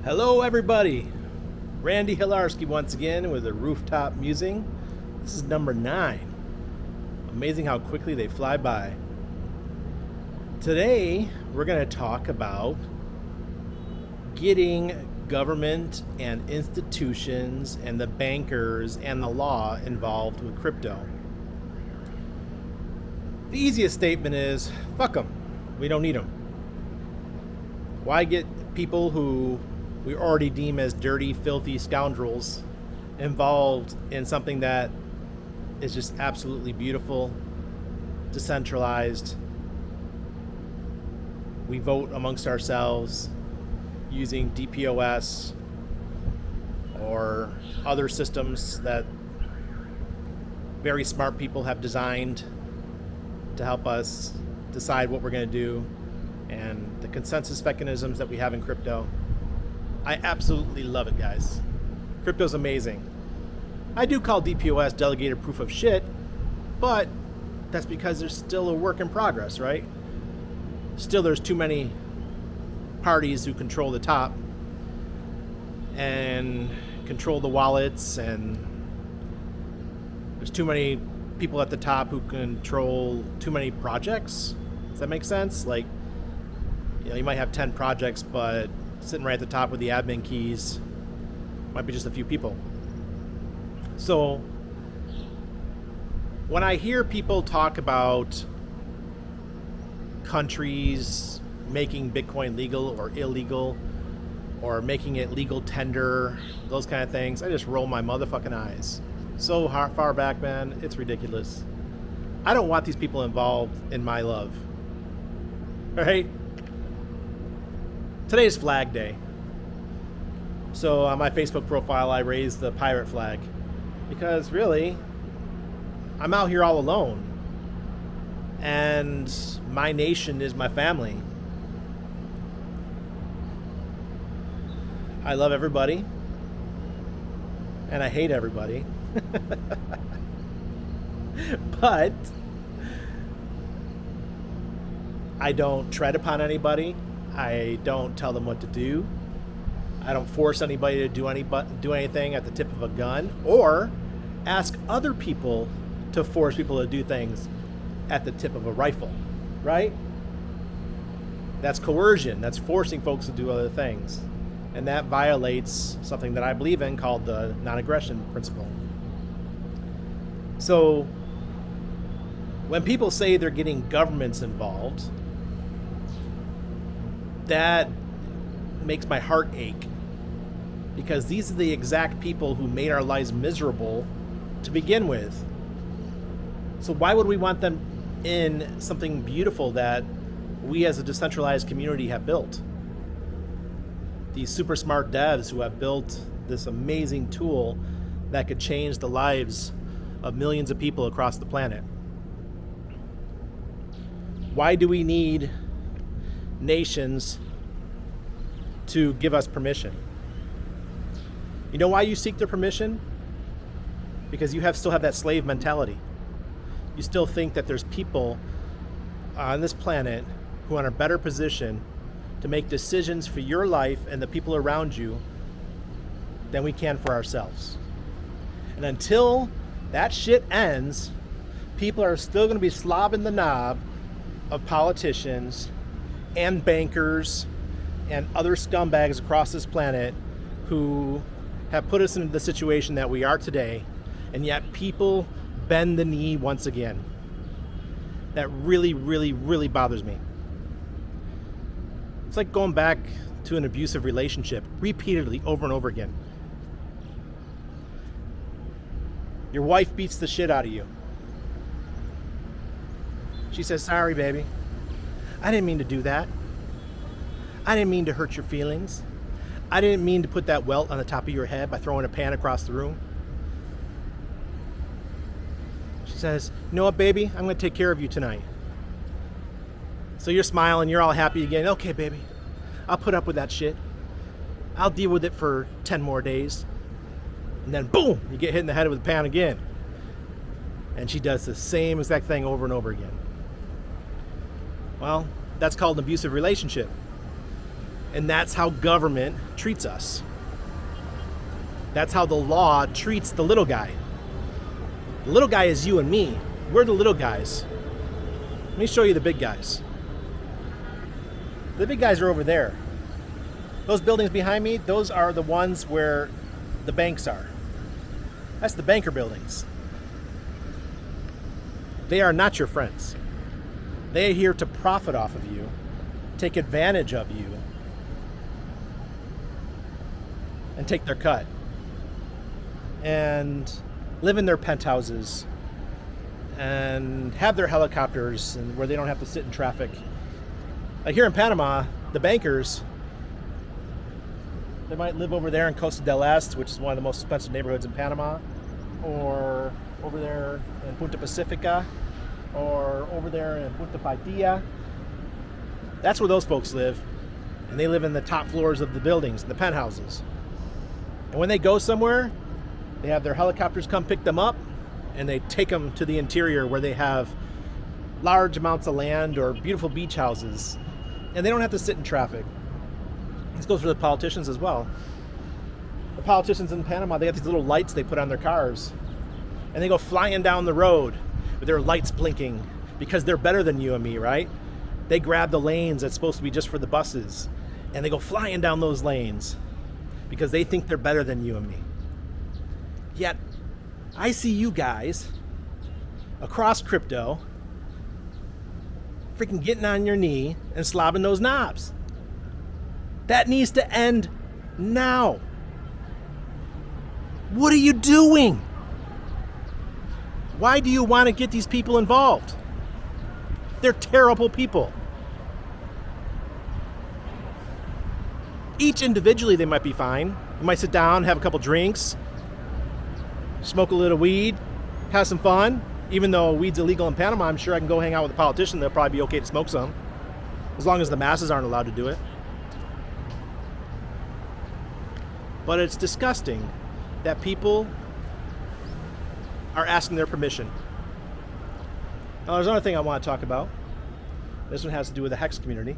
Hello everybody, Randy Hilarski once again with a Rooftop Musing. This is number 9. Amazing how quickly they fly by. Today we're going to talk about getting government and institutions and the bankers and the law involved with crypto. The easiest statement is, fuck them. We don't need them. Why get people who we already deem as dirty, filthy scoundrels involved in something that is just absolutely beautiful, decentralized? We vote amongst ourselves using DPoS or other systems that very smart people have designed to help us decide what we're going to do, and the consensus mechanisms that we have in crypto. I absolutely love it, guys. Crypto's amazing. I do call DPoS delegated proof of shit, but that's because there's still a work in progress, right? Still, there's too many parties who control the top and control the wallets, and there's too many people at the top who control too many projects. Does that make sense? Like, you might have 10 projects, but sitting right at the top with the admin keys might be just a few people. So when I hear people talk about countries making Bitcoin legal or illegal, or making it legal tender, those kind of things, I just roll my motherfucking eyes. So far back, man, it's ridiculous. I don't want these people involved in my love. All right? Today's Flag Day. So on my Facebook profile, I raised the pirate flag because really, I'm out here all alone. And my nation is my family. I love everybody. And I hate everybody. But I don't tread upon anybody. I don't tell them what to do. I don't force anybody to do anything at the tip of a gun, or ask other people to force people to do things at the tip of a rifle, right? That's coercion. That's forcing folks to do other things. And that violates something that I believe in called the non-aggression principle. So when people say they're getting governments involved, that makes my heart ache, because these are the exact people who made our lives miserable to begin with. So why would we want them in something beautiful that we as a decentralized community have built? These super smart devs who have built this amazing tool that could change the lives of millions of people across the planet. Why do we need nations to give us permission? You know why you seek their permission? Because you still have that slave mentality. You still think that there's people on this planet who are in a better position to make decisions for your life and the people around you than we can for ourselves. And until that shit ends, people are still going to be slobbing the knob of politicians and bankers and other scumbags across this planet who have put us into the situation that we are today, and yet people bend the knee once again. That really, really, really bothers me. It's like going back to an abusive relationship repeatedly over and over again. Your wife beats the shit out of you. She says, "Sorry, baby. I didn't mean to do that. I didn't mean to hurt your feelings. I didn't mean to put that welt on the top of your head by throwing a pan across the room." She says, "You know what, baby? I'm going to take care of you tonight." So you're smiling, you're all happy again. "Okay, baby, I'll put up with that shit. I'll deal with it for 10 more days. And then boom, you get hit in the head with a pan again. And she does the same exact thing over and over again. Well, that's called an abusive relationship. And that's how government treats us. That's how the law treats the little guy. The little guy is you and me. We're the little guys. Let me show you the big guys. The big guys are over there. Those buildings behind me, those are the ones where the banks are. That's the banker buildings. They are not your friends. They are here to profit off of you, take advantage of you, and take their cut. And live in their penthouses and have their helicopters and where they don't have to sit in traffic. Like here in Panama, the bankers, they might live over there in Costa del Este, which is one of the most expensive neighborhoods in Panama, or over there in Punta Pacifica, or over there in Punta Paitilla. That's where those folks live. And they live in the top floors of the buildings, the penthouses. And when they go somewhere, they have their helicopters come pick them up, and they take them to the interior where they have large amounts of land or beautiful beach houses. And they don't have to sit in traffic. This goes for the politicians as well. The politicians in Panama, they have these little lights they put on their cars. And they go flying down the road with their lights blinking because they're better than you and me, right? They grab the lanes that's supposed to be just for the buses. And they go flying down those lanes because they think they're better than you and me. Yet, I see you guys across crypto freaking getting on your knee and slobbing those knobs. That needs to end now. What are you doing? Why do you want to get these people involved? They're terrible people. Each individually, they might be fine. You might sit down, have a couple drinks, smoke a little weed, have some fun. Even though weed's illegal in Panama, I'm sure I can go hang out with a politician. They'll probably be okay to smoke some, as long as the masses aren't allowed to do it. But it's disgusting that people are asking their permission. Now, there's another thing I want to talk about. This one has to do with the HEX community.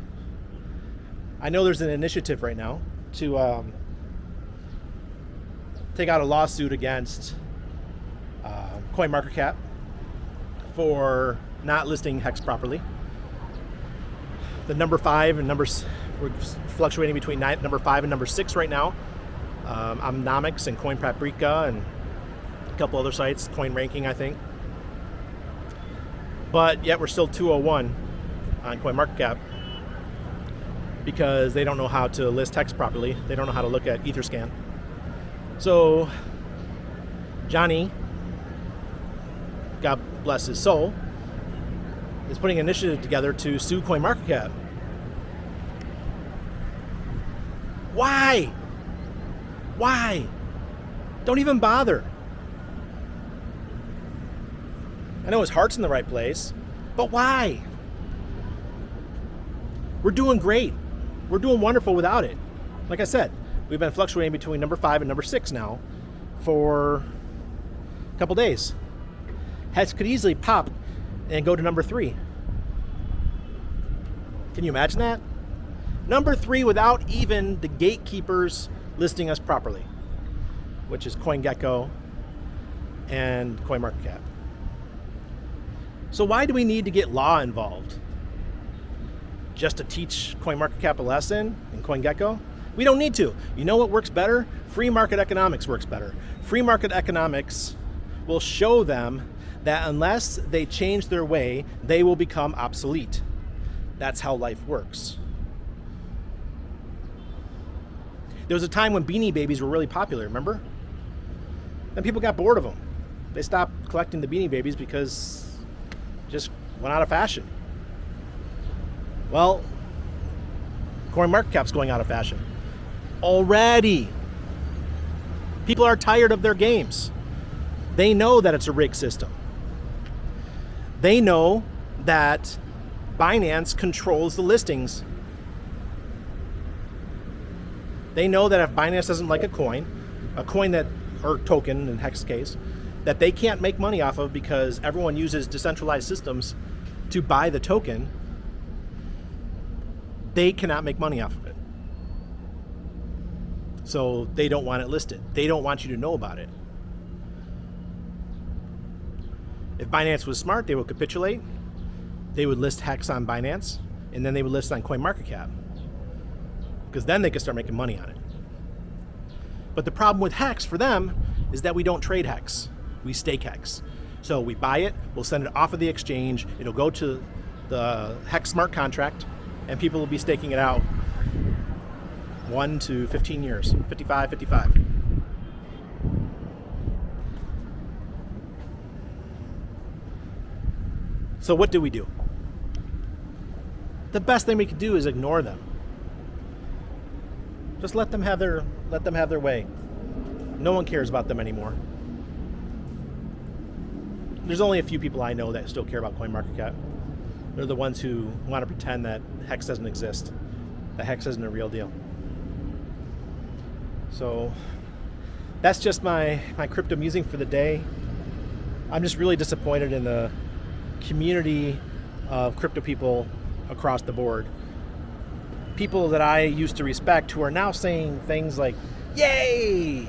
I know there's an initiative right now to take out a lawsuit against CoinMarketCap for not listing HEX properly. The number 5 and numbers, we're fluctuating between number 5 and number 6 right now. Nomics and Coin Paprika and a couple other sites, Coin Ranking, I think. But yet we're still 201 on CoinMarketCap because they don't know how to list HEX properly. They don't know how to look at Etherscan. So Johnny, God bless his soul, is putting an initiative together to sue CoinMarketCap. Why? Why? Don't even bother. I know his heart's in the right place, but why? We're doing great. We're doing wonderful without it. Like I said, we've been fluctuating between number 5 and number 6 now for a couple days. HEX could easily pop and go to number 3. Can you imagine that? Number 3 without even the gatekeepers listing us properly, which is CoinGecko and CoinMarketCap. So why do we need to get law involved? Just to teach CoinMarketCap a lesson and CoinGecko? We don't need to. You know what works better? Free market economics works better. Free market economics will show them that unless they change their way, they will become obsolete. That's how life works. There was a time when Beanie Babies were really popular, remember? Then people got bored of them. They stopped collecting the Beanie Babies because it just went out of fashion. Well, CoinMarketCap's going out of fashion already. People are tired of their games. They know that it's a rigged system. They know that Binance controls the listings. They know that if Binance doesn't like a coin that, or token in HEX case, that they can't make money off of because everyone uses decentralized systems to buy the token, they cannot make money off of it. So they don't want it listed. They don't want you to know about it. If Binance was smart, they would capitulate. They would list HEX on Binance, and then they would list on CoinMarketCap, because then they could start making money on it. But the problem with HEX for them is that we don't trade HEX. We stake HEX. So we buy it, we'll send it off of the exchange, it'll go to the HEX smart contract, and people will be staking it out 1 to 15 years, 55. So what do we do? The best thing we could do is ignore them. Just let them have their way. No one cares about them anymore. There's only a few people I know that still care about CoinMarketCap. They're the ones who want to pretend that HEX doesn't exist, that HEX isn't a real deal. So that's just my crypto musing for the day. I'm just really disappointed in the community of crypto people across the board. People that I used to respect who are now saying things like, yay,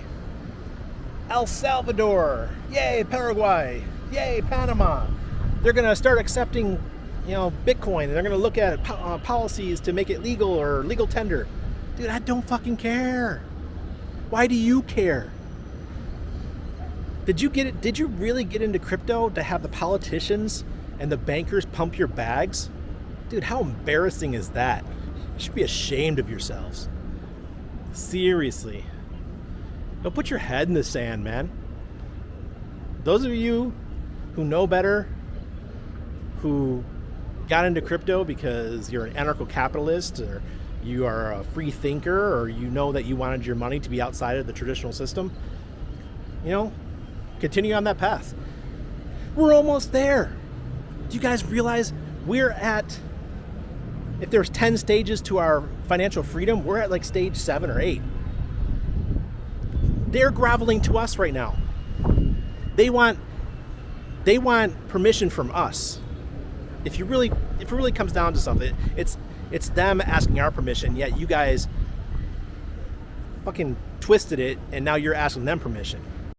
El Salvador, yay, Paraguay, yay, Panama. They're going to start accepting, Bitcoin, and they're going to look at policies to make it legal or legal tender. Dude, I don't fucking care. Why do you care? Did you really get into crypto to have the politicians and the bankers pump your bags? Dude, how embarrassing is that? You should be ashamed of yourselves. Seriously. Don't put your head in the sand, man. Those of you who know better, who got into crypto because you're an anarcho-capitalist, or you are a free thinker, or you know that you wanted your money to be outside of the traditional system, continue on that path. We're almost there. Do you guys realize we're at, if there's 10 stages to our financial freedom, we're at like stage 7 or 8. They're groveling to us right now. They want permission from us. If it really comes down to something, it's them asking our permission, yet you guys fucking twisted it and now you're asking them permission.